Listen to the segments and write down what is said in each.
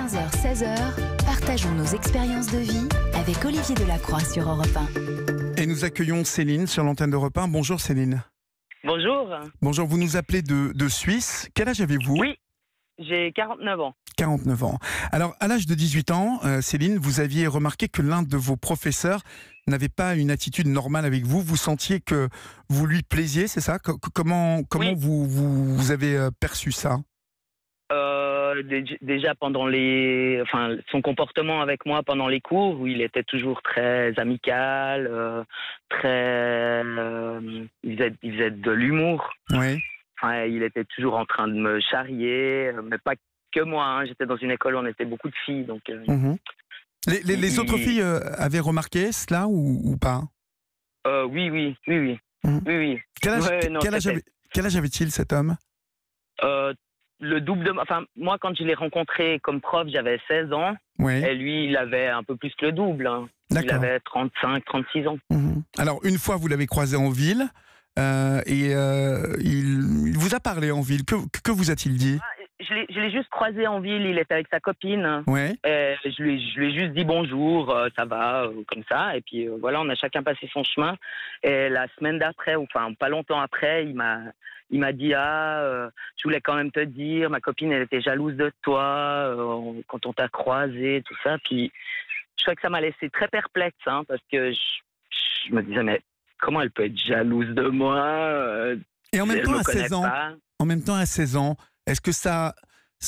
15h-16h, partageons nos expériences de vie avec Olivier Delacroix sur Europe 1. Et nous accueillons Céline sur l'antenne d'Europe 1. Bonjour Céline. Bonjour. Bonjour, vous nous appelez de Suisse. Quel âge avez-vous ? Oui, j'ai 49 ans. 49 ans. Alors, à l'âge de 18 ans, Céline, vous aviez remarqué que l'un de vos professeurs n'avait pas une attitude normale avec vous. Vous sentiez que vous lui plaisiez, c'est ça ? Comment Oui. vous avez perçu ça ? Déjà son comportement avec moi pendant les cours, où il était toujours très amical, il faisait de l'humour. Oui. Enfin, il était toujours en train de me charrier, mais pas que moi. Hein. J'étais dans une école où on était beaucoup de filles, donc. Mhm. Les autres filles avaient remarqué cela ou pas ? Oui. Mhm. Oui. Quel âge c'était- quel âge avait-il cet homme ? Le double de. Enfin, moi, quand je l'ai rencontré comme prof, j'avais 16 ans. Oui. Et lui, il avait un peu plus que le double. Hein. Il D'accord. avait 35, 36 ans. Mhm. Alors, une fois, vous l'avez croisé en ville il vous a parlé en ville. Que vous a-t-il dit ? Je l'ai juste croisé en ville, il était avec sa copine. Ouais. Et je lui ai juste dit bonjour, ça va, comme ça. Et puis voilà, on a chacun passé son chemin. Et la semaine d'après, enfin pas longtemps après, il m'a dit je voulais quand même te dire, ma copine elle était jalouse de toi quand on t'a croisé, tout ça. Puis je crois que ça m'a laissé très perplexe, hein, parce que je me disais mais comment elle peut être jalouse de moi Et en même elle temps, me à connaît 16 ans, pas. à 16 ans, est-ce que ça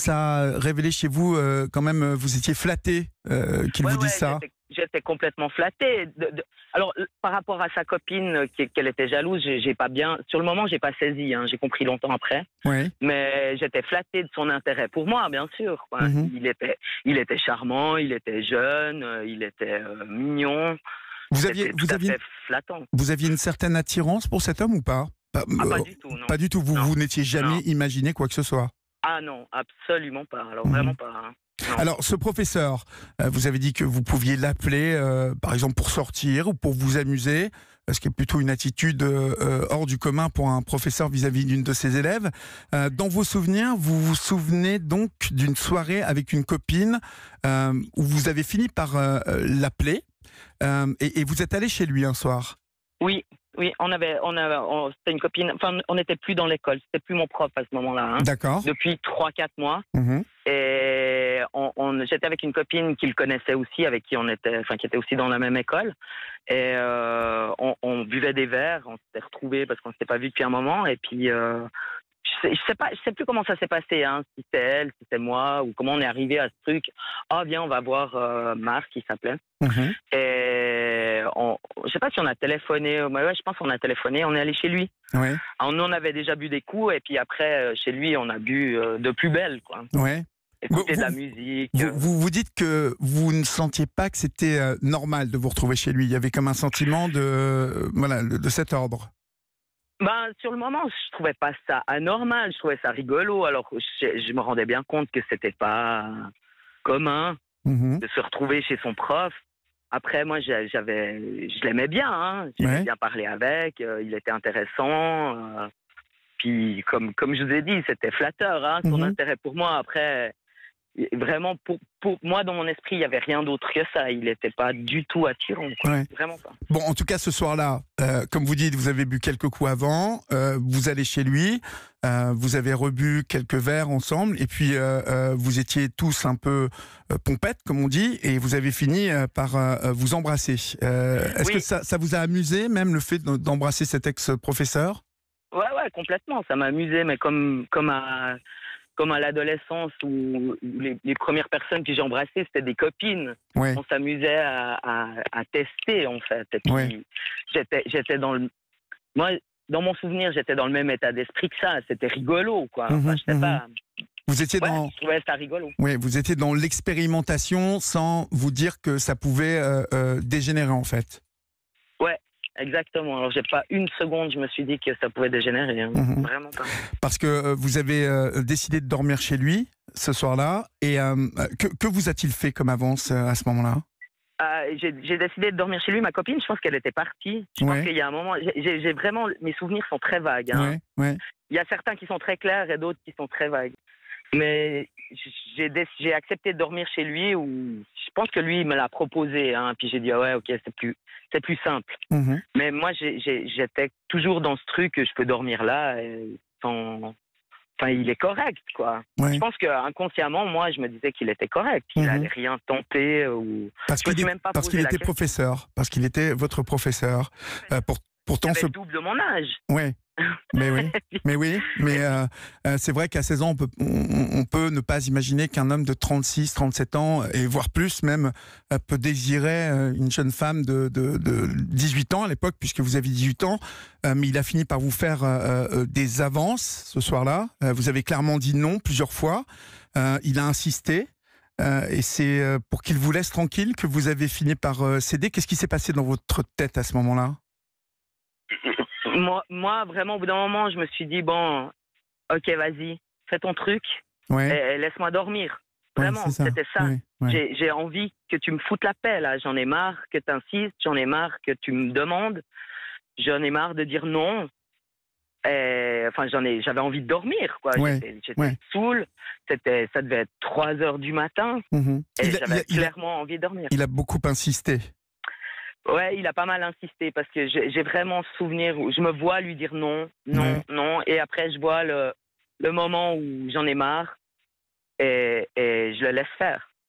a révélé chez vous, quand même, vous étiez flatté qu'il vous dise ça ? J'étais complètement flatté. Alors, par rapport à sa copine, qu'elle était jalouse, j'ai pas bien. Sur le moment, j'ai pas saisi. Hein, j'ai compris longtemps après. Oui. Mais j'étais flatté de son intérêt pour moi, bien sûr. Quoi. Mhm. Il était charmant, il était jeune, il était mignon. Vous C'était tout à fait flattant. vous aviez une certaine attirance pour cet homme ou pas ? Pas du tout, non. Pas du tout. Non. Vous n'étiez jamais Non. imaginé quoi que ce soit. Ah non, absolument pas. Alors Mhm. vraiment pas. Hein. Non. Alors, ce professeur, vous avez dit que vous pouviez l'appeler, par exemple, pour sortir ou pour vous amuser, ce qui est plutôt une attitude hors du commun pour un professeur vis-à-vis d'une de ses élèves. Dans vos souvenirs, vous vous souvenez donc d'une soirée avec une copine où vous avez fini par l'appeler et vous êtes allé chez lui un soir. Oui, c'était une copine. Enfin, on n'était plus dans l'école. C'était plus mon prof à ce moment-là. Hein. D'accord. Depuis 3-4 mois. Mhm. Et j'étais avec une copine qu'il connaissait aussi, avec qui qui était aussi dans la même école. Et on buvait des verres, on s'était retrouvés parce qu'on s'était pas vus depuis un moment. Et puis, je sais plus comment ça s'est passé, hein, si c'était elle, si c'était moi, ou comment on est arrivé à ce truc. Ah, viens, on va voir Marc, il s'appelait. Mhm. Et je sais pas si on a téléphoné, mais ouais, je pense qu'on a téléphoné, on est allé chez lui. Ouais. Alors, nous, on avait déjà bu des coups, et puis après, chez lui, on a bu de plus belle, quoi. Ouais. Écouter de la musique. Vous dites que vous ne sentiez pas que c'était normal de vous retrouver chez lui. Il y avait comme un sentiment de cet ordre. Ben, sur le moment, je trouvais pas ça anormal, je trouvais ça rigolo. Alors, je me rendais bien compte que c'était pas commun Mhm. de se retrouver chez son prof. Après, moi, je l'aimais bien, hein. J'aimais Ouais. bien parler avec, il était intéressant. Puis, comme je vous ai dit, c'était flatteur, hein, son Mhm. intérêt pour moi. Après, vraiment, pour moi, dans mon esprit, il n'y avait rien d'autre que ça. Il n'était pas du tout attirant, quoi. Ouais. Vraiment pas. Bon, en tout cas, ce soir-là, comme vous dites, vous avez bu quelques coups avant, vous allez chez lui, vous avez rebu quelques verres ensemble, et puis vous étiez tous un peu pompettes, comme on dit, et vous avez fini par vous embrasser. Est-ce Oui. que ça vous a amusé, même le fait d'embrasser cet ex-professeur ? Ouais, complètement. Ça m'a amusé, mais comme à l'adolescence où les premières personnes que j'ai embrassées, c'était des copines. Ouais. On s'amusait à tester, en fait. Et puis, Ouais. j'étais moi, dans mon souvenir, j'étais dans le même état d'esprit que ça. C'était rigolo, quoi. Enfin, je sais pas. Vous étiez Ouais, je trouvais ça rigolo. Oui, vous étiez dans l'expérimentation sans vous dire que ça pouvait dégénérer, en fait. Ouais, exactement. Alors, j'ai pas une seconde, je me suis dit que ça pouvait dégénérer. Hein. Mhm. Vraiment pas. Parce que vous avez décidé de dormir chez lui ce soir-là. Et que vous a-t-il fait comme avance à ce moment-là ? J'ai décidé de dormir chez lui. Ma copine, je pense qu'elle était partie. Je pense qu'il y a un moment... J'ai vraiment... Mes souvenirs sont très vagues. Hein. Ouais. Il y a certains qui sont très clairs et d'autres qui sont très vagues. Mais j'ai accepté de dormir chez lui, ou je pense que lui il me l'a proposé, hein, puis j'ai dit ouais, ok, c'est plus simple. Mais moi j'étais toujours dans ce truc que je peux dormir là sans. Enfin, il est correct, quoi. Ouais. Je pense qu'inconsciemment, moi, je me disais qu'il était correct, qu'il n'allait rien tenter. Parce qu'il était professeur, parce qu'il était votre professeur. Pourtant, le double de mon âge. Ouais. Mais c'est vrai qu'à 16 ans, on peut ne pas imaginer qu'un homme de 36, 37 ans, et voire plus même, peut désirer une jeune femme de 18 ans à l'époque, puisque vous aviez 18 ans, mais il a fini par vous faire des avances ce soir-là. Vous avez clairement dit non plusieurs fois. Il a insisté. Et c'est pour qu'il vous laisse tranquille que vous avez fini par céder. Qu'est-ce qui s'est passé dans votre tête à ce moment-là ? Moi, vraiment, au bout d'un moment, je me suis dit, bon, ok, vas-y, fais ton truc, et laisse-moi dormir. Vraiment, c'était ça. Ouais. J'ai envie que tu me foutes la paix, là. J'en ai marre que tu insistes, j'en ai marre que tu me demandes, j'en ai marre de dire non. Enfin, j'avais envie de dormir, quoi. J'étais saoul, ça devait être 3 heures du matin, et j'avais clairement envie de dormir. Il a beaucoup insisté. Ouais, il a pas mal insisté parce que j'ai vraiment souvenir où je me vois lui dire non, et après je vois le moment où j'en ai marre et je le laisse faire.